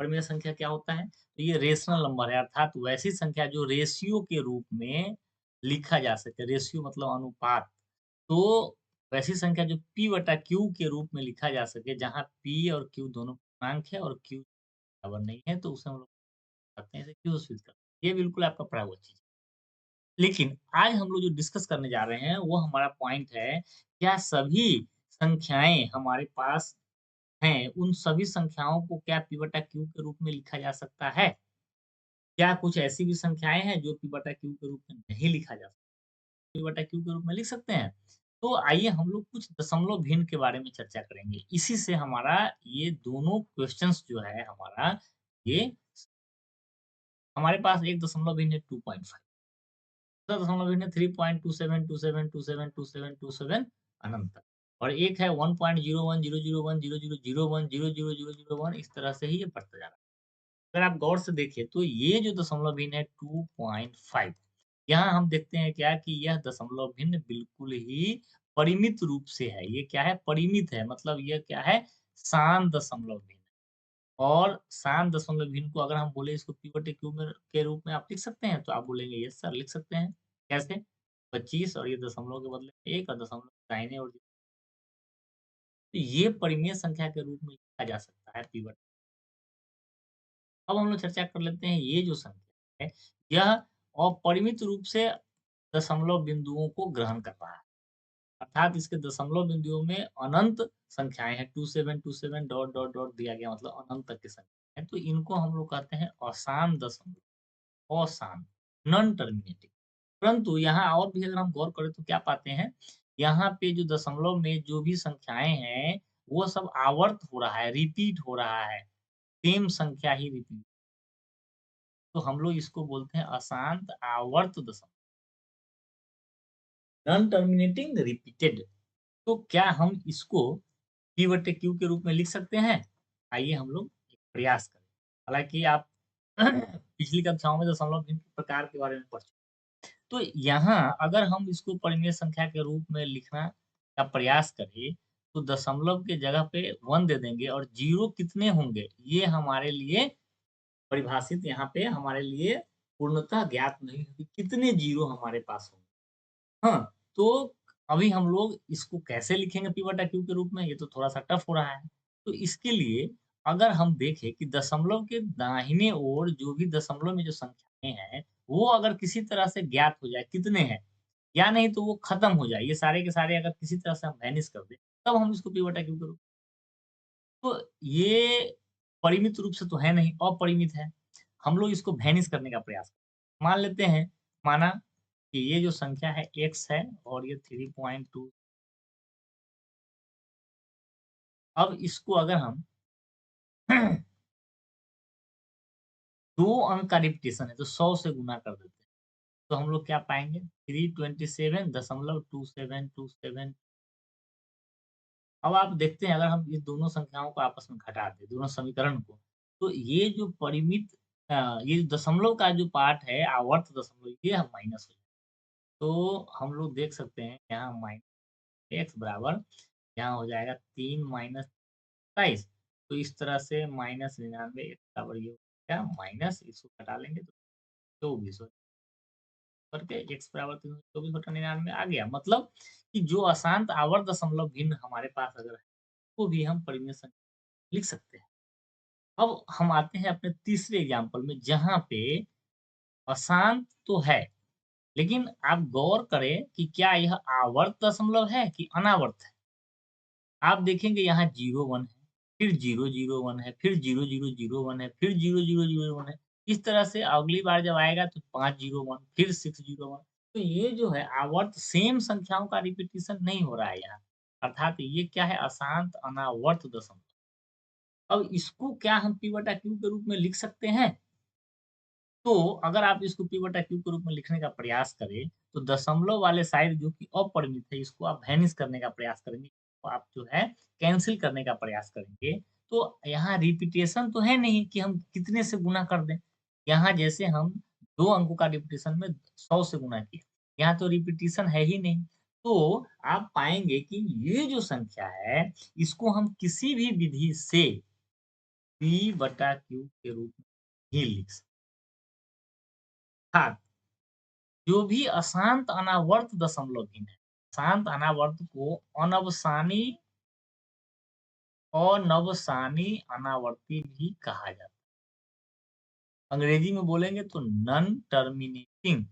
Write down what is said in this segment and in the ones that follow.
परिमेय संख्या क्या होता है? तो ये रेशनल नंबर है, अर्थात वैसी संख्या जो रेशियो के रूप में लिखा जा सके। रेशियो मतलब अनुपात। तो वैसी संख्या जो P बटा Q के रूप में लिखा जा सके, जहाँ P और Q दोनों पूर्णांक है और Q बराबर नहीं है, तो उसे हम लोग कहते हैं, इसे क्यू स्विच करते हैं। ये बिल्कुल आपका पढ़ा हुआ चीज़ है। लेकिन आज हम लोग जो डिस्कस करने जा रहे हैं, वो हमारा पॉइंट है, क्या सभी संख्याएँ हमारे पास हैं, उन सभी संख्याओं को क्या P बटा Q के रूप में लिखा जा सकता है? क्या कुछ ऐसी भी संख्याएँ हैं जो P बटा Q के रूप में नहीं लिखा जा सकता? P बटा Q के रूप में लिख सकते हैं? तो आइए हम लोग कुछ दशमलव भिन्न के बारे में चर्चा करेंगे। इसी से हमारा ये दोनों क्वेश्चन्स जो है हमारा, ये हमारे पास एक दशमलव भिन्न है 2.5, दूसरा दशमलव भिन्न है 3.2727272727 अनंत तक, और एक है 1.0100100010000001, इस तरह से ही ये बढ़ता जा रहा है। अगर आप गौर से देखें तो ये जो दशमलव भिन्न है 2.5, यहाँ हम देखते हैं क्या कि यह दशमलव भिन्न बिल्कुल ही परिमित रूप से है। ये क्या है? परिमित है, मतलब ये क्या है? शांत दशमलव भिन्न। और शांत दशमलव भिन्न को अगर हम बोले इसको P बटे Q में के रूप में आप लिख सकते हैं? तो आप बोलेंगे यस सर लिख सकते हैं। कैसे? 25 और ये दशमलव के बदले 1 और दशमलव दाहिने ओर, तो ये परिमेय संख्या के रूप में लिखा जा सकता है P बटे। अब हम लोग चर्चा कर लेते हैं, ये जो संख्या है, यह अपरिमित रूप से दशमलव बिंदुओं को ग्रहण कर रहा है। अर्थात इसके दशमलव बिंदुओं में अनंत संख्याएँ हैं, 2727 डॉट, डॉट, डॉट दिया गया, मतलब अनंत तक की संख्या है। तो इनको हम लोग कहते हैं अशांत दशमलव, अशांत, नॉन टर्मिनेटिंग। परंतु यहाँ और भी अगर हम गौर करें तो क्या पाते हैं, यहाँ पे जो दशमलव में जो भी संख्याएँ हैं, वो सब आवर्त हो रहा है, रिपीट हो रहा है, सेम संख्या ही रिपीट। तो हम लोग इसको बोलते हैं अशांत आवर्त दशमलव, नॉन टर्मिनेटिंग रिपीटेड। तो क्या हम इसको P बटे Q के रूप में लिख सकते हैं? आइए हम लोग एक प्रयास करें। हालाँकि आप पिछली कक्षाओं में दशमलव भिन्न के प्रकार के बारे में पढ़ चुके हैं। तो यहाँ अगर हम इसको परिमेय संख्या के रूप में लिखना का प्रयास करें, तो दशमलव के जगह पे 1 दे देंगे और 0 कितने होंगे, ये हमारे लिए परिभाषित यहाँ पे हमारे लिए पूर्णतः ज्ञात नहीं है कि कितने 0 हमारे पास होंगे। हाँ, तो अभी हम लोग इसको कैसे लिखेंगे P बटा Q के रूप में, ये तो थोड़ा-सा टफ हो रहा है। तो इसके लिए अगर हम देखें कि दशमलव के दाहिने ओर जो भी दशमलव में जो संख्याएँ हैं, वो अगर किसी तरह से ज्ञात हो जाए कितने हैं, या नहीं तो वो खत्म हो जाए, ये सारे के सारे अगर किसी तरह से हम वैनिश कर दें, तब हम इसको P बटा Q के रूप। तो ये परिमित रूप से तो है नहीं, अपरिमित है। हम लोग इसको वैनिश करने का प्रयास करें। मान लेते हैं, माना कि ये जो संख्या है x है और ये 3.2, अब इसको अगर हम 2 अंक का रिपिटेशन है तो 100 से गुना कर देते हैं। तो हम लोग क्या पाएँगे? 327.2727। अब आप देखते हैं अगर हम ये दोनों संख्याओं को आपस में घटा दें, दोनों समीकरण को, तो ये जो परिमित ये दशमलव का जो पार्ट है आवर्त दशमलव, ये हम माइनस हो जाए। तो हम लोग देख सकते हैं यहाँ x बराबर यहाँ हो जाएगा 3 माइनस 27। तो इस तरह से माइनस 99 x बराबर ये हो गया, माइनस इसको घटा लेंगे तो 24 हो करके x बराबर 324 बटा 99 आ गया। मतलब कि जो अशांत आवर्त दशमलव भिन्न हमारे पास अगर है, वो भी हम परिमेय संख्या लिख सकते हैं। अब हम आते हैं अपने तीसरे एग्जाम्पल में, जहाँ पे अशांत तो है, लेकिन आप गौर करें कि क्या यह आवर्त दशमलव है कि अनावर्त है? आप देखेंगे यहाँ 0, 1 है, फिर 0, 0, 1 है, फिर 0, 0, 0, 1 है, फिर 0, 0, 0, 1 है। इस तरह से अगली बार जब आएगा तो 5, 0, 1, फिर 6, 0, 1। तो ये जो है आवर्त सेम संख्याओं का रिपीटिशन नहीं हो रहा है यहाँ। अर्थात ये क्या है? अशांत अनावर्त दशमलव। अब इसको क्या हम P बटा Q के रूप में लिख सकते हैं? तो अगर आप इसको P बटा Q के रूप में लिखने का प्रयास करें, तो दशमलव वाले साइड जो कि अपरिमित है, इसको आप वैनिश करने का प्रयास करेंगे। तो आप जो है कैंसल करने का प्रयास करेंगे, तो यहाँ रिपिटेशन तो है नहीं कि हम कितने से गुणा कर दें। यहाँ जैसे हम 2 अंकों का रिपिटेशन में 100 से गुणा किया, यहाँ तो रिपिटेशन है ही नहीं। तो आप पाएँगे कि ये जो संख्या है, इसको हम किसी भी विधि से P/Q के रूप में ही लिख सकते हैं। जो भी अशांत अनावर्त दशमलव भिन्न है, शांत अनावर्त को अनवसानी अनावर्ती भी कहा जाता है। अंग्रेजी में बोलेंगे तो नॉन टर्मिनेटिंग,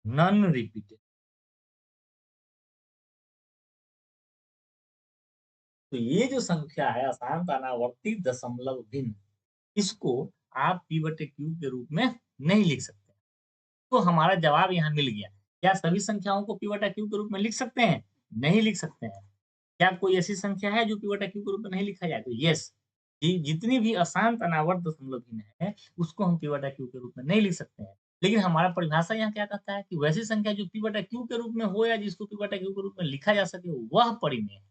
नॉन रिपीटेड। तो ये जो संख्या है अशांत अनावर्ती दशमलव भिन्न, इसको आप P बटे Q के रूप में नहीं लिख सकते। तो हमारा जवाब यहाँ मिल गया। क्या सभी संख्याओं को P बटा Q के रूप में लिख सकते हैं? नहीं लिख सकते हैं। क्या कोई ऐसी संख्या है जो P बटा Q के रूप में नहीं लिखा जाए? तो यस, जितनी भी अशांत अनावर्त दशमलव भिन्न है, उसको हम P बटा Q के रूप में नहीं लिख सकते हैं। लेकिन हमारा परिभाषा यहाँ क्या कहता है कि वैसी संख्या जो P बटा Q के रूप में हो या जिसको P बटा Q के रूप में लिखा जा सके, वह परिमेय है।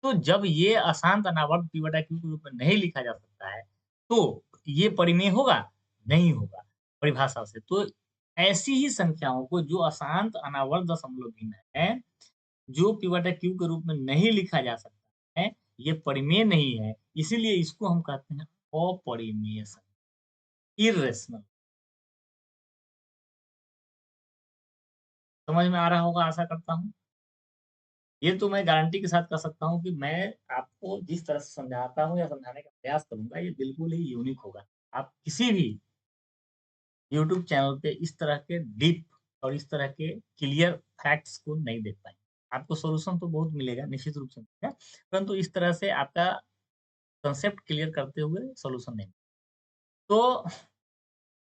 तो जब ये अशांत अनावर्त P बटा Q के रूप में नहीं लिखा जा सकता है, तो ये परिमेय होगा? नहीं होगा, परिभाषा से। तो ऐसी ही संख्याओं को जो अशांत अनावर्त दशमलव भिन्न है, जो P बटा Q के रूप में नहीं लिखा जा सकता है, ये परिमेय नहीं है, इसीलिए इसको हम कहते हैं अपरिमेय संख्या, इर्रेशनल। समझ में आ रहा होगा आशा करता हूँ। ये तो मैं गारंटी के साथ कह सकता हूँ कि मैं आपको जिस तरह से समझाता हूँ या समझाने का प्रयास करूँगा, ये बिल्कुल ही यूनिक होगा। आप किसी भी यूट्यूब चैनल पे इस तरह के डीप और इस तरह के क्लियर फैक्ट्स को नहीं देख पाएँगे। आपको सॉल्यूशन तो बहुत मिलेगा, निश्चित रूप से मिलेगा, परंतु इस तरह से आपका कांसेप्ट क्लियर करते हुए सॉल्यूशन नहीं। तो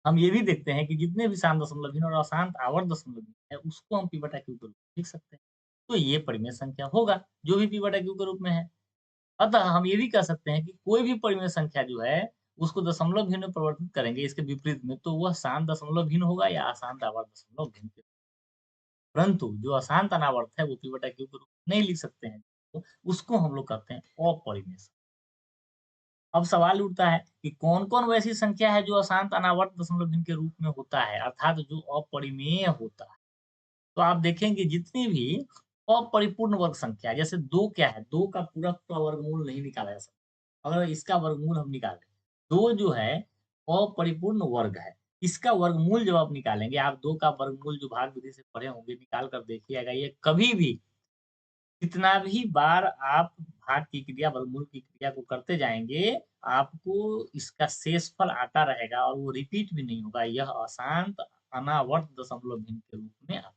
हम ये भी देखते हैं कि जितने भी शांत दशमलव भिन्न और अशांत आवर्त दशमलव भिन्न है, उसको हम P बटा Q के रूप में लिख सकते हैं। तो ये परिमेय संख्या होगा, जो भी P बटा Q के रूप में है। अतः हम ये भी कह सकते हैं कि कोई भी परिमेय संख्या जो है, उसको दशमलव भिन्न में परिवर्तित करेंगे इसके विपरीत में, तो वह शांत दशमलव भिन्न होगा या अशांत आवर्त दशमलव भिन्न। परंतु जो अशांत अनावर्त है, वो P बटा Q के रूप में नहीं लिख सकते हैं। तो उसको हम लोग कहते हैं अपरिमेय संख्या। अब सवाल उठता है कि कौन-कौन वैसी संख्या है जो अशांत अनावर्त दशमलव भिन्न के रूप में होता है, अर्थात जो अपरिमेय होता है। तो आप देखेंगे जितनी भी अपरिपूर्ण वर्ग संख्या, जैसे 2 क्या है, 2 का पूरा वर्गमूल नहीं निकाला जा सकता। अगर इसका वर्गमूल हम निकालें, 2 जो है अपरिपूर्ण वर्ग है। इसका वर्गमूल जब आप निकालेंगे, आप 2 का वर्गमूल जो भाग विधि से पढ़े होंगे, निकाल कर देखिएगा, ये कभी भी कितना भी बार आप भाग की क्रिया, वर्गमूल की क्रिया को करते जाएँगे, आपको इसका शेषफल आता रहेगा और वो रिपीट भी नहीं होगा। यह अशांत अनावर्त दशमलव भिन्न के रूप में आता है।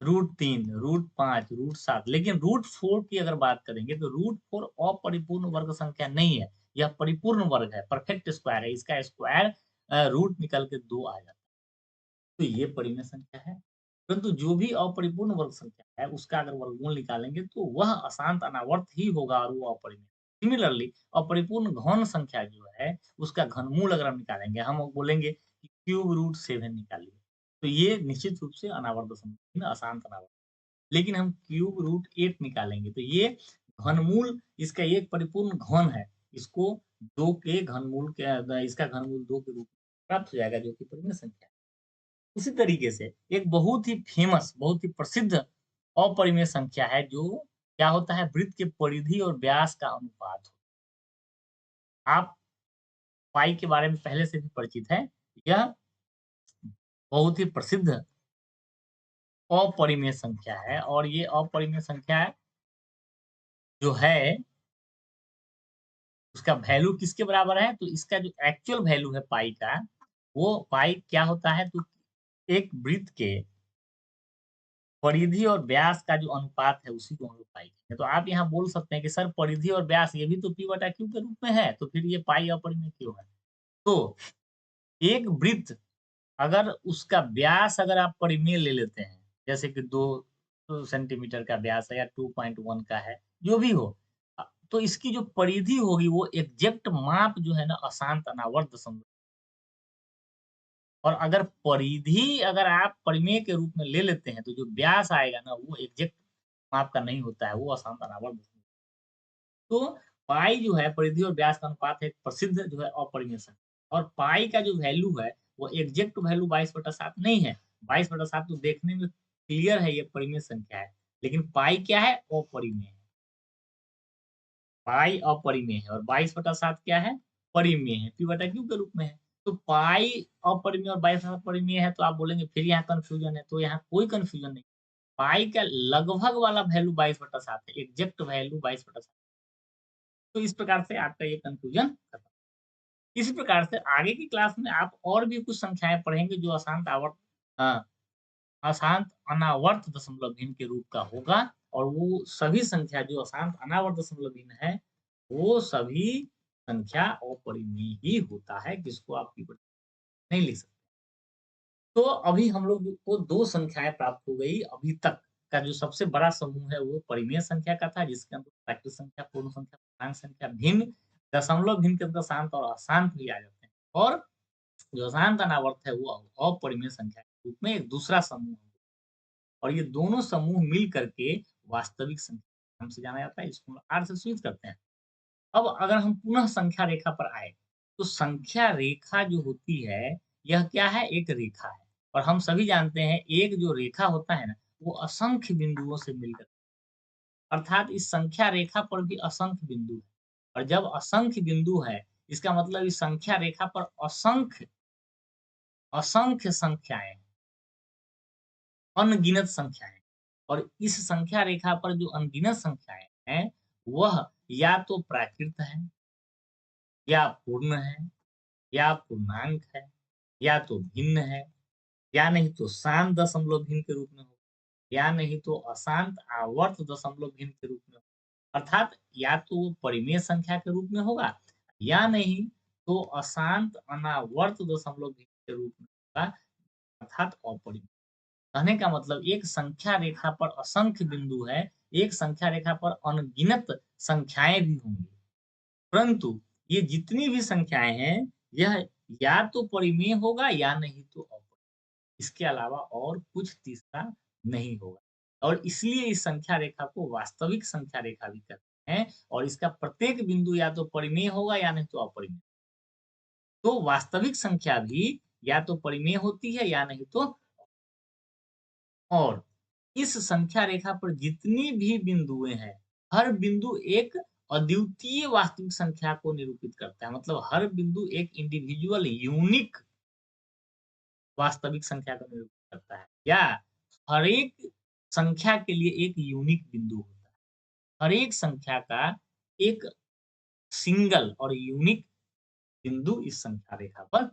√3, √5, √7, लेकिन √4 की अगर बात करेंगे तो √4 अपरिपूर्ण वर्ग संख्या नहीं है। यह परिपूर्ण वर्ग है, परफेक्ट स्क्वायर है। इसका स्क्वायर रूट निकल के 2 आ जाता है। तो ये परिमेय संख्या है। परंतु जो भी अपरिपूर्ण वर्ग संख्या है, उसका अगर वर्गमूल निकालेंगे तो वह अशांत अनावर्त ही होगा और वो अपरिमेय। सिमिलरली अपरिपूर्ण घन संख्या जो है, उसका घनमूल अगर हम निकालेंगे, हम बोलेंगे कि क्यूब रूट 7 निकालिए। तो ये निश्चित रूप से अनावर्त संख्या, अशांत अनावर्त। लेकिन हम क्यूब रूट 8 निकालेंगे तो ये घनमूल, इसका एक परिपूर्ण घन है। इसको 2 के घनमूल के इसका घनमूल 2 के रूप में प्राप्त हो जाएगा, जो कि परिमेय संख्या है। उसी तरीके से एक बहुत ही फेमस, बहुत ही प्रसिद्ध अपरिमेय संख्या है जो क्या होता है, वृत्त के परिधि और व्यास का अनुपात। आप पाई के बारे में पहले से भी परिचित हैं। यह बहुत ही प्रसिद्ध अपरिमेय संख्या है और ये अपरिमेय संख्या जो है, उसका वैल्यू किसके बराबर है? तो इसका जो एक्चुअल वैल्यू है पाई का, वो पाई क्या होता है, तो एक वृत्त के परिधि और व्यास का जो अनुपात है, उसी को हम लोग पाई कहते हैं। तो आप यहाँ बोल सकते हैं कि सर परिधि और व्यास ये भी तो P बटा Q के रूप में है, तो फिर ये पाई अपरिमेय क्यों है? तो एक वृत्त, अगर उसका व्यास अगर आप परिमेय ले लेते हैं, जैसे कि 2 सेंटीमीटर का व्यास है या 2.1 का है, जो भी हो। तो इसकी जो परिधि होगी वो एग्ज़ैक्ट माप जो है ना, अशांत अनावर्त दशमलव। और अगर परिधि अगर आप परिमेय के रूप में ले लेते हैं, तो जो व्यास आएगा ना, वो एग्ज़ैक्ट माप का नहीं होता है, वो अशांत अनावर्त दशमलव। तो पाई जो है, परिधि और व्यास का अनुपात है, एक प्रसिद्ध जो है अपरिमेय संख्या। और पाई का जो वैल्यू है, वो एग्ज़ैक्ट वैल्यू 22/7 नहीं है। 22/7 तो देखने में क्लियर है, ये परिमेय संख्या है। लेकिन पाई क्या है? अपरिमेय है। पाई अपरिमेय है और 22/7 क्या है? परिमेय है, p/q के रूप में है। तो पाई अपरिमेय और 22/7 परिमेय है तो आप बोलेंगे फिर यहाँ कन्फ्यूजन है, तो यहाँ कोई कन्फ्यूजन नहीं। पाई का लगभग वाला वैल्यू 22/7 है, एग्ज़ैक्ट वैल्यू 22/7। तो इस प्रकार से आपका ये कन्फ्यूजन खत्म। इसी प्रकार से आगे की क्लास में आप और भी कुछ संख्याएँ पढ़ेंगे जो अ, अशांत अनावर्त दशमलव भिन्न के रूप का होगा और वो सभी संख्या जो अशांत अनावर्त दशमलव भिन्न है, वो सभी संख्या अपरिमेय ही होता है, जिसको आप नहीं लिख सकते। तो अभी हम लोग को 2 संख्याएँ प्राप्त हो गई, अभी तक का जो सबसे बड़ा समूह है वो परिमेय संख्या का था, जिसके अंदर प्राकृत संख्या, पूर्ण संख्या, पूर्णांक संख्या, भिन्न, दशमलव भिन्न के अंदर शांत और अशांत भी आ जाते हैं। और जो अशांत अनावर्त है वो अपरिमेय संख्या के रूप में एक दूसरा समूह है। और ये दोनों समूह मिल करके वास्तविक संख्या नाम से जाना जाता है। इसको R से सूचित करते हैं। अब अगर हम पुनः संख्या रेखा पर आए, तो संख्या रेखा जो होती है, यह क्या है? एक रेखा है। और हम सभी जानते हैं एक जो रेखा होता है ना, वो असंख्य बिंदुओं से मिलकर अर्थात इस संख्या रेखा पर भी असंख्य बिंदु है। और जब असंख्य बिंदु है, इसका मतलब इस संख्या रेखा पर असंख्य असंख्य संख्याएँ हैं, अनगिनत संख्याएँ। और इस संख्या रेखा पर जो अनगिनत संख्याएँ हैं, वह या तो प्राकृत है, या पूर्ण है, या पूर्णांक है, या तो भिन्न है, या नहीं तो शांत दशमलव भिन्न के रूप में हो, या नहीं तो अशांत आवर्त दशमलव भिन्न के रूप में हो। अर्थात या तो वो परिमेय संख्या के रूप में होगा, या नहीं तो अशांत अनावर्त दशमलव भिन्न के रूप में होगा, अर्थात अपरिमेय। कहने का मतलब एक संख्या रेखा पर असंख्य बिंदु है, एक संख्या रेखा पर अनगिनत संख्याएँ भी होंगी। परंतु ये जितनी भी संख्याएँ हैं, यह या तो परिमेय होगा या नहीं तो अपरिमेय। इसके अलावा और कुछ तीसरा नहीं होगा। और इसलिए इस संख्या रेखा को वास्तविक संख्या रेखा भी कहते हैं और इसका प्रत्येक बिंदु या तो परिमेय होगा या नहीं तो अपरिमेय। तो वास्तविक संख्या भी या तो परिमेय होती है या नहीं तो और इस संख्या रेखा पर जितनी भी बिंदुएँ हैं, हर बिंदु एक अद्वितीय वास्तविक संख्या को निरूपित करता है। मतलब हर बिंदु एक इंडिविजुअल यूनिक वास्तविक संख्या को निरूपित करता है या हर एक संख्या के लिए एक यूनिक बिंदु होता है। हर एक संख्या का एक सिंगल और यूनिक बिंदु इस संख्या रेखा पर